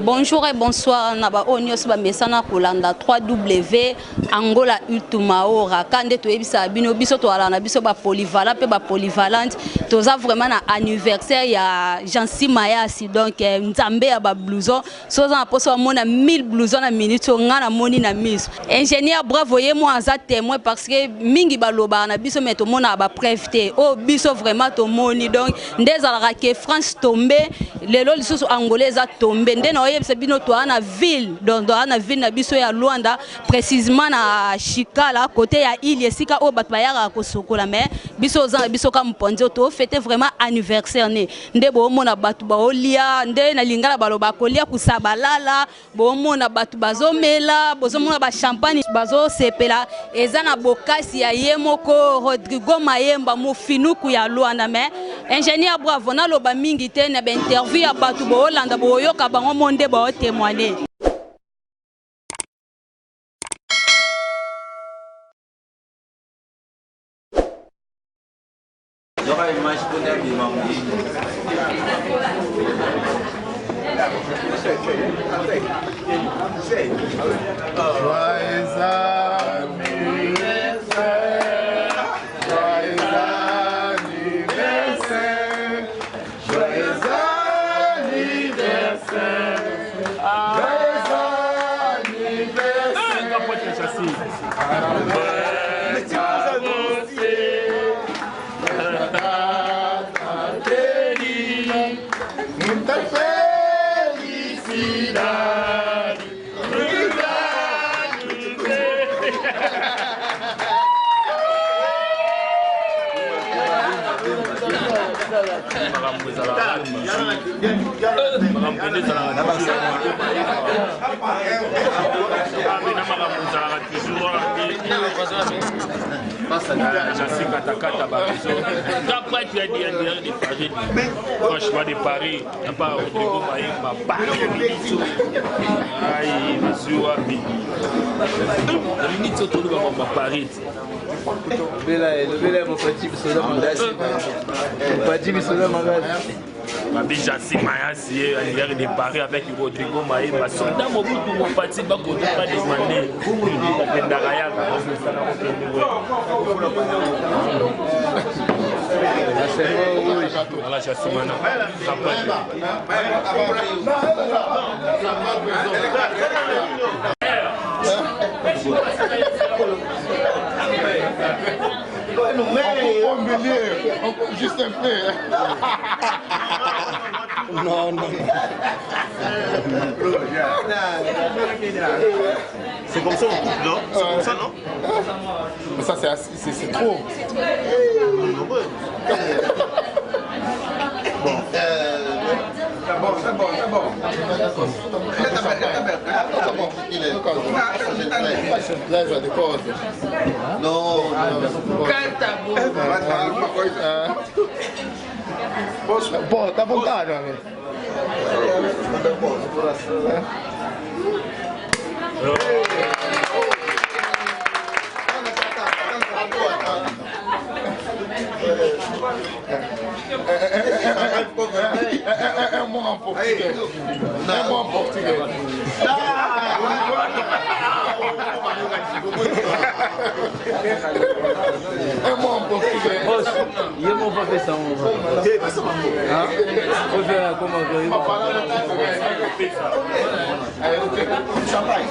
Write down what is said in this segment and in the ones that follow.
Bonjour et bonsoir. Naba Onyos ba mesana kolanda 3W Angola Ultumaora. Kande to ebisa bino biso to ala na biso ba polyvalent pe ba polyvalente. Toza vraiment na anniversaire ya Jansi Mayasi donc nzambe ya ba blouson. Soza na poso mona 1000 blousons na minute nga na moni na miss. Ingénieur bravo ye moi aza témoin parce que mingi baloba na biso meto mona ba preuve oh biso vraiment to moni donc ndeza la ke France tombé lelo lisusu angolais a tombé ndena oyebisa bino to na ville donc na ville na biso ya Luanda précisément na Chikala côté ya Ile sika o bat bayaka ko sokola mais biso za biso ka mponzo to fêter vraiment anniversaire ne ndebo mona batu ba olia nde na lingala baloba kolia kusabalala bo mona batu bazomela bozomona ba champagne bazo sepela eza na bokasi ya yemoko Rodrigo Mayemba mofinuku ya Luanda mais ingénieur bravo na loba mingi te na interview ya batu bo Holanda bo yoka bango monde ba témoigner. Franchement, des paris, il n'y a pas Rodrigo Mayemba, aïe, monsieur Abi. La minute autour de ma Paris. Le mon petit Bisola Mangas. Petit Bisola Mangas. Ma biche Jansi Mayasi, il y a des paris avec Rodrigo Mayemba. Soldat Mobutu, mon parti, pas qu'on n'a pas demandé. Voilà, Jansi juste un peu. Non, non. C'est comme ça, non? C'est comme ça, non? Mais ça, c'est trop. Bon. C'est bon. Non. Bon, t'as bon gars, un mot en portugais. Un mot en portugais. Un mot en portugais. Il y a mon papa ça. Champagne.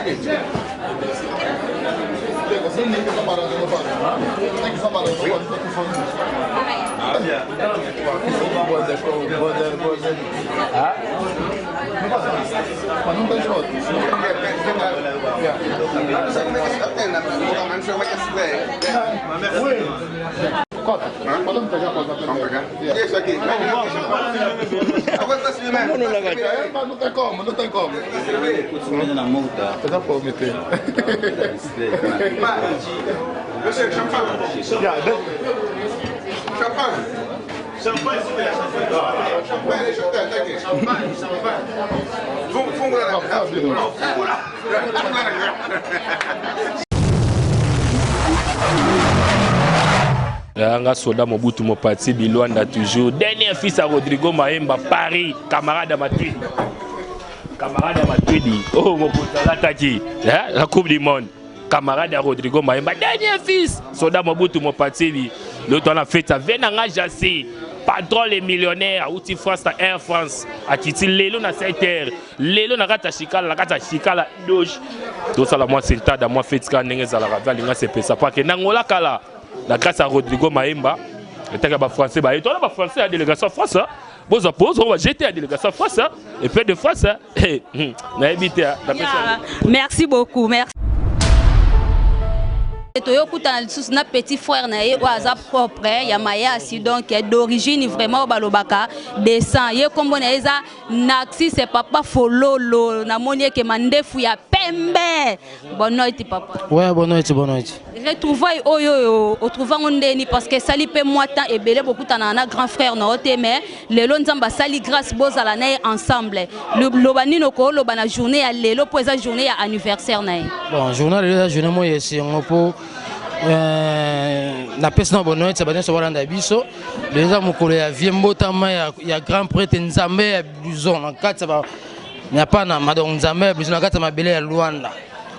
Não tem como, não tem como. Eu já prometei. Anga Soda Mobutu Mopati Bilwanda toujours. Dernier fils à Rodrigo Maemba, Paris, camarade à Matuidi. Camarade à Matuidi. Oh, Mobutu Lataki, la Coupe du Monde. Camarade à Rodrigo Maemba, dernier fils. Soda Mobutu Mopati. L'autre on a fait ça. Venanga Jassé. Patron les millionnaires, Outi France, Air France, à Titi, Lélo na 7h, Lélo na Rata Chikala, la Rata Chikala, Doge. Tout ça, la moi, c'est le tas de moi, fait ce qu'on a fait, c'est ça. Parce que Nangola Kala, la grâce à Rodrigo Maemba, et t'as un français, et toi, là, français, la délégation France, bon, on va jeter la délégation France, et peu de France, merci beaucoup, merci. Na petit frère na ye oaza propre ya mayasi donc d'origine vraiment balobaka descend ye kombo na eza Naxi c'est papa fololo na moni ke mandefu ya pembe bonoiti papa ouais bonoiti retrouvaille oyo o trouvant ndeni parce que sali pe moi temps et belé beaucoup tana na grand frère na ote mais lelo nzamba sali grâce bozala na ensemble le lobani no ko lobana journée ya lelo po eza journée ya anniversaire na bon journée la journée moi yesi ngopo na pesa na bono etse bana so balanda biso leza mokolo ya viembo tama ya grand prêtre Nzambe ya Buzon na kati ba na pa na madon Nzambe Buzon na kati mabele ya Luanda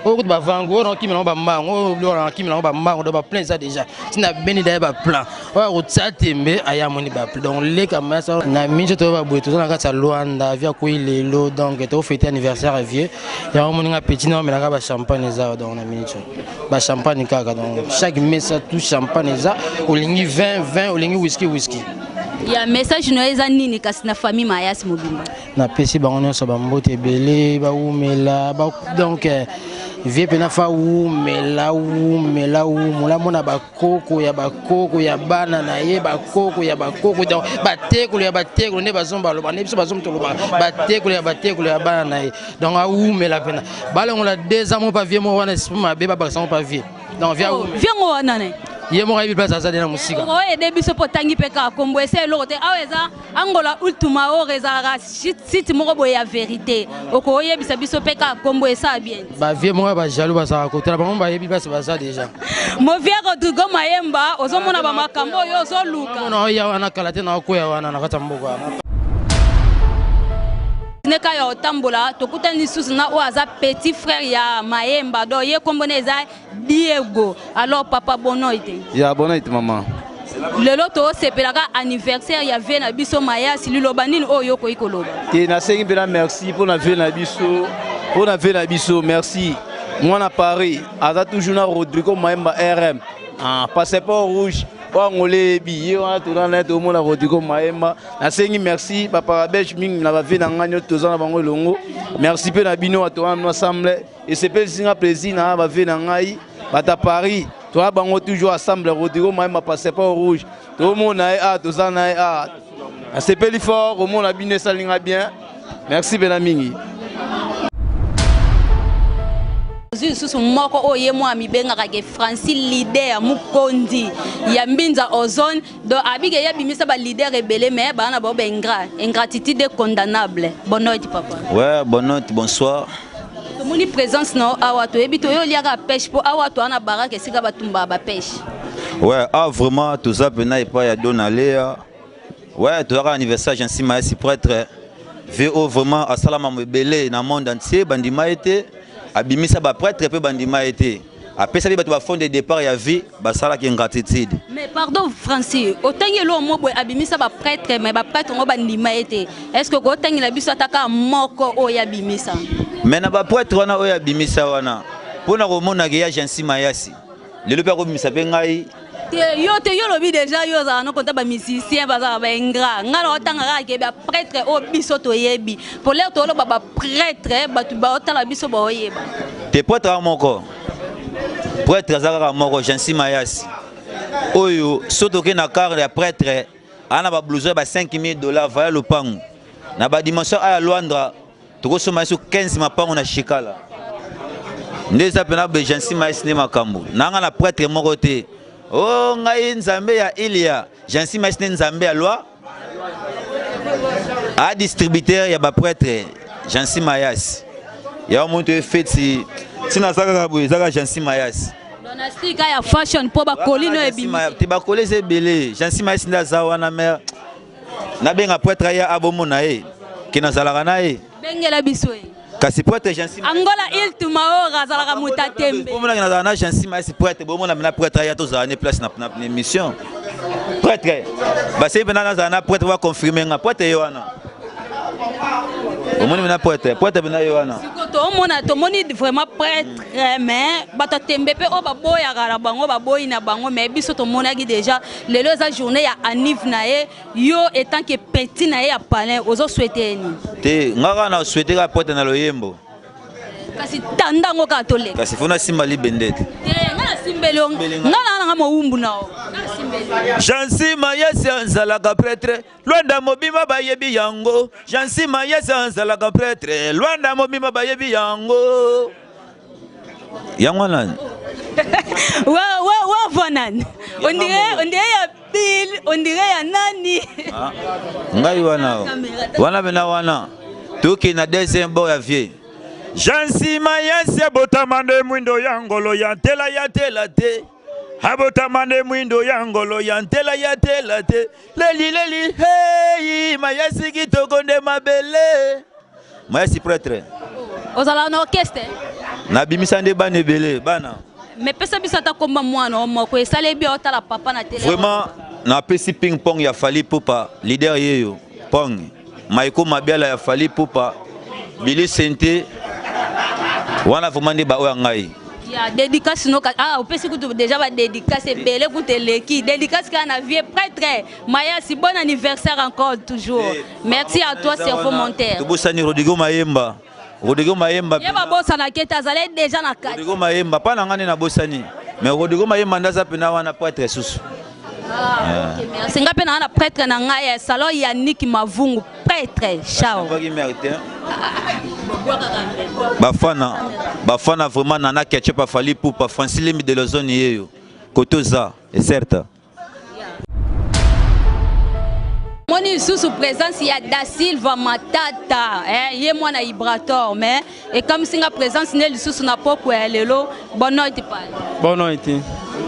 o ba vango na kimi na ba mbango o na kimi na ba mbango do ba plein ça déjà tina beni da ba plan o tsatembe aya moni ba plan donc le kamasa na minje to ba boeto na kati ya Luanda via ko ilelo donc to fêter anniversaire vieux ya moni nga petit na melaka ba champagne za donc na minje ba champagne kaka donc chaque mesa tout champagne za olingi 20 olingi whisky ya message no eza nini kasi na famille Mayasi Mobimba na pesi bango nyonso ba mbote belé ba umela ba donc vie pena fa umela mula mona bakoko ya bana na ye bakoko ya bakoko donc batekolo ne bazomba loba ne biso bazomto loba batekolo ya bana na ye donc a umela pena balongo la 2 ans mo pa vie mo wana espuma be ba bakasa pa vie donc via ngo wana ne ye mo rabi place azali na musika o e debi so potangi peka kombo ese lokote aweza angola ultima o rezara site moko boye ya vérité oko yebisa biso peka kombo esa bien ba vie mo ba jaloux ba sa kotela ba mo ba yebi place baza déjà mo vie Rodrigo Maemba ozomona ba makambo yo ozoluka no ya wana kalate na ko ya wana na kata mboko neka ya otambola tokutani susu na oaza petit frère ya Maemba do ye kombo neza Diego alors papa bonoite ya bonoite maman lelo to sepelaka anniversaire ya vie na biso Mayasi liloba nini oyo ko ikoloba te na sengi pena merci pour na vie na biso merci moi na Paris aza toujours na Rodrigo Maemba RM passeport rouge Angolais bi on a tout dans tout monde Rodrigo Maemba na sengi merci papa belge mingi na ba vie na ngano tozana bango longo merci pe na bino à toi ensemble et c'est un plaisir na ba vie na ngai bata Paris toi bango toujours ensemble Rodrigo Maemba passeport rouge tout monde na tozana c'est peu fort au monde a bien salinga bien merci Benamingi susu moko oye mo amibengaka ke Francis leader mukondi ya mbinza ozone do abike ya bimisa ba leader rebelle mais bana ba ingratitude condamnable bonoit papa ouais bonoit bonsoir moni présence no awa to ebito yo liaka pêche po awa to ana baraka sika batumba ba pêche ouais vraiment tout ça pena et pas ya donalea ouais tu auras anniversaire ainsi Mayasi prêtre VO vraiment assalama mbele na monde entier bandima été abimisa ba prêtre pe bandima été Après ça, il y a fond de départ, il y a vie, ça qui est gratitude. Mais pardon, Francis, autant que l'homme a abimisa ba prêtre, mais ba prêtre on va nimaete. Est-ce que autant que la biso ataka moko o ya bimisa? Mais na ba prêtre wana o ya bimisa wana. Pour na romona ke ya Jansi Mayasi. Le père bimisa pe ngai. Yo te yo lobi déjà yo za no konta ba musicien ba za ba ingra. Ngalo otanga ke ba prêtre o biso to yebi. Pour l'air to lo ba prêtre ba tu ba otala biso ba oyeba. Te prêtre moko. Prêtre azaka moko Jansi Mayasi. Oyo soto ke na carte ya prêtre ana ba blouson ba $5,000 vaya lopango. Na ba dimension a Luanda to soma so 15 mapango na Shikala. Ndeza pena be Jansi Mayasi ne makambo. Nanga na prêtre moko te. Oh ngai nzambe ya Ilia Jansi Mayasi ne nzambe ya loi. A distributeur ya ba prêtre Jansi Mayasi. Ya monto fait si tina saka boye saka Jansi Mayasi. Donastika ya fashion po ba kolino ebimi. Te ba kolese belé Jansi Mayasi ndaza wana mer. Na benga prêtre ya abomona e. Kina zalaka na e. Bengela biso e. Kasi prêtre Jansi Angola il tumao razalaka mutatembe. Bomona kina na Jansi Mayasi prêtre bomona na prêtre ya to za ne place na émission. Prêtre. Ba se bena na na prêtre wa confirmer nga prêtre yo wana. Omoni bena prêtre bena yo wana. To moni vraiment prêtre mais bata tembe pe o baboya gara bango baboyi na bango mais biso to monaki déjà lelo za journée ya anniv na ye yo étant que petit na ye ya palais ozo souhaiter ni. Te ngaka na souhaiter ka prêtre na loyembo. Kasi tandango ka tole. Kasi fona simbali bendete. Ngala simbelo ngala nga mo umbu nao. Jansi Mayasi anzalaka prêtre Luanda mobima bayebi yango Jansi Mayasi anzalaka prêtre Luanda mobima bayebi yango yango nani wa vonan on dirait ya Bill on dirait ya nani ngai wana bena wana tuki na deuxième bo ya vie Jansi Mayasi abotamande mwindo yangolo ya tela te Abotamande mwindo yangolo yantela yatela te leli hey Mayasi kitoko nde mabele Mayasi prêtre ozala na orchestre na bimisa nde bana ebele bana mais pesa bisata komba mwana moko esale bi otala papa na télé vraiment na pesi ping pong ya Fally Ipupa leader yeyo pong Maiko Mabiala ya Fally Ipupa Billy Sente wana vraiment nde ba oya ngai ya dédicace no ah opesi kutu déjà ba dédicace belé kuteleki dédicace kana vie prêtre Mayasi bon anniversaire encore toujours merci à toi Servo Monter tubusani Rodrigo Mayemba yeba bossa na keta zale déjà na kati Rodrigo Mayemba pa na ngane na bosani mais Rodrigo Mayemba ndaza pena wana prêtre susu ok merci ngape na prêtre na ngai salon Yannick Mavungu prêtre ciao Bafana vraiment nana ketchup Fally Ipupa Francis Lembi de la zone yeyo kotoza est certain. Moni sous présence il y a Da Silva Matata yé mwana Ibrator mais et comme singa présence neli sous na poko lelo bonno itipa bonno iti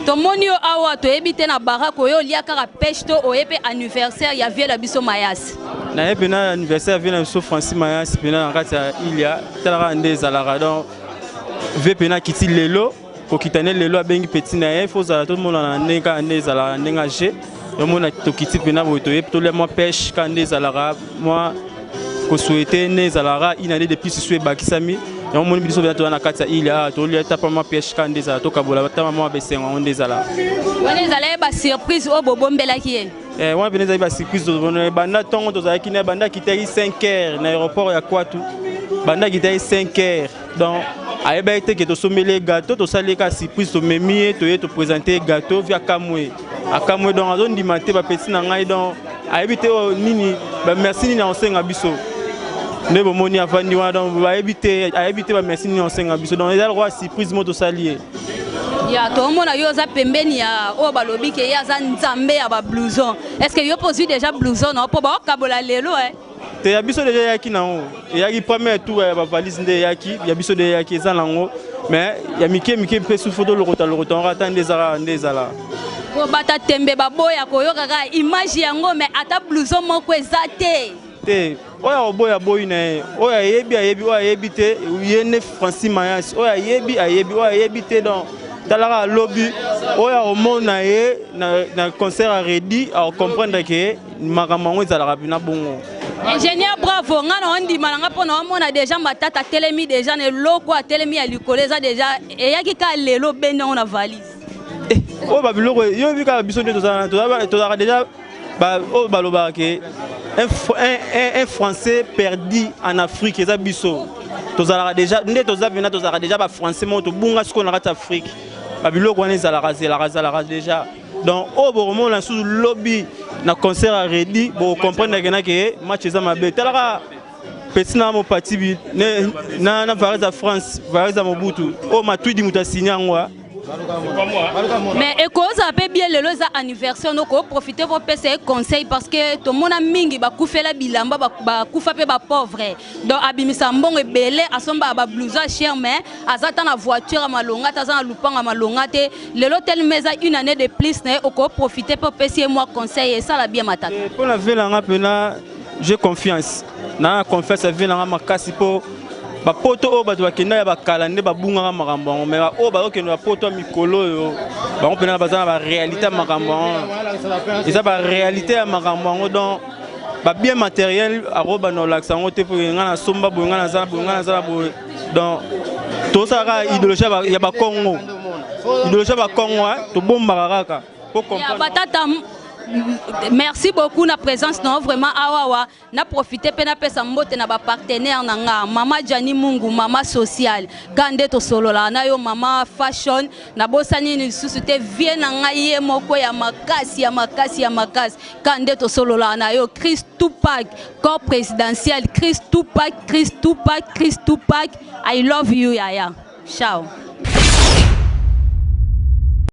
to moni awa to ebite na barako yo lia kaka pêche to oyepe anniversaire ya vie la biso Mayasi na yepe na anniversaire vie na biso Francis Mayasi pena ngati il y a tala nde zalaka donc vie pena kiti lelo ko kitane lelo abengi petit na ye faut za tout le monde na ndenga nde zalaka ndenga je mona tokiti pena boto yep to le moi pêche quand nde zalaka moi ko souhaiter nde zalaka inane depuis sous bakisami et moni biso bia to na kati il y a to le tapa moi pêche quand nde zalaka to kabola tama moi besenga nde zalaka wana zalaka ba surprise o bobombela ki wana bene zali ba surprise to banda tongo to zalaki na banda kitaki 5h na aéroport ya Kwatu banda kitaki 5h donc ayeba été que to sommelé gâteau to salika surprise to memi to ye to présenter gâteau via Kamwe akamwe donc azon dimate ba petit na ngai donc ayebite nini ba merci nini on senga biso ne bo moni afandi wa donc ba ayebite ba merci nini on senga biso donc ezal roi surprise moto salier ya to mona yo za pembeni ya o balobi ke ya za nzambe ya ba blouson est-ce que yo posi déjà blouson no po ba kabola lelo te ya biso déjà yaki na o yaki premier tour ya ba valise nde yaki ya biso de yaki za nango mais ya mike pe sous photo le rota on attend des zala ko bata tembe baboya koyoka ka image yango mais ata blouson moko ezate te oya oboya boyi na oya yebi oya yebite yene Francis Mayasi oya yebi oya yebite donc talaka lobby oya omona ye na concert à Redi à comprendre que makambo ezalaka bina bongo. Ingénieur bravo, ngana ondima nga pona omona déjà matata telemi déjà ne loko a telemi ya likoleza déjà et yaki ka lelo bende on a valise. Oh babiloko yo bika biso nde tozala déjà ba o baloba ke un français perdu en Afrique eza biso. Tozala déjà nde tozabina tozala déjà ba français moto bunga siko na kata Afrique. Babiloko wana ezala déjà. Donc au moment là sous lobby na concert à Redi pour comprendre que match eza mabe. Talaka petit na mo parti na Varese France, Varese Mobutu. Oh matwidi mutasini ngwa. Mais écoute, ça peut bien le anniversaire, donc profiter pour passer conseil parce que tout le monde a mingi ba koufela bilamba ba koufa pe ba pauvre. Donc abimisa mbongo belé asomba ba blousa cher mais azata na voiture à malonga taza na lupanga malonga te le l'hôtel meza une année de plus né oko profiter pour passer moi conseil et ça la bien matata. Pour la ville en pena j'ai confiance. Na confiance à ville en makasi po ba poto o bato bakenda ya bakalande babunga makambo mais o ba okendo poto mikolo yo ba opena bazana ba réalité makambo eza ba réalité ya makambo donc ba bien matériel a roba no laksango te pour ngana somba bo ngana za bo donc to saka idéologie ya ba Congo to bomba kaka pour comprendre. Merci beaucoup na présence non vraiment awawa na profiter pe na pesa mbote na ba partenaire na nga mama Jani Mungu mama social kande to solo la na yo mama fashion na bosani ni susute vie na nga ye moko ya makasi kande to solo la na yo Chris Tupac corps présidentiel Chris Tupac I love you yaya ciao.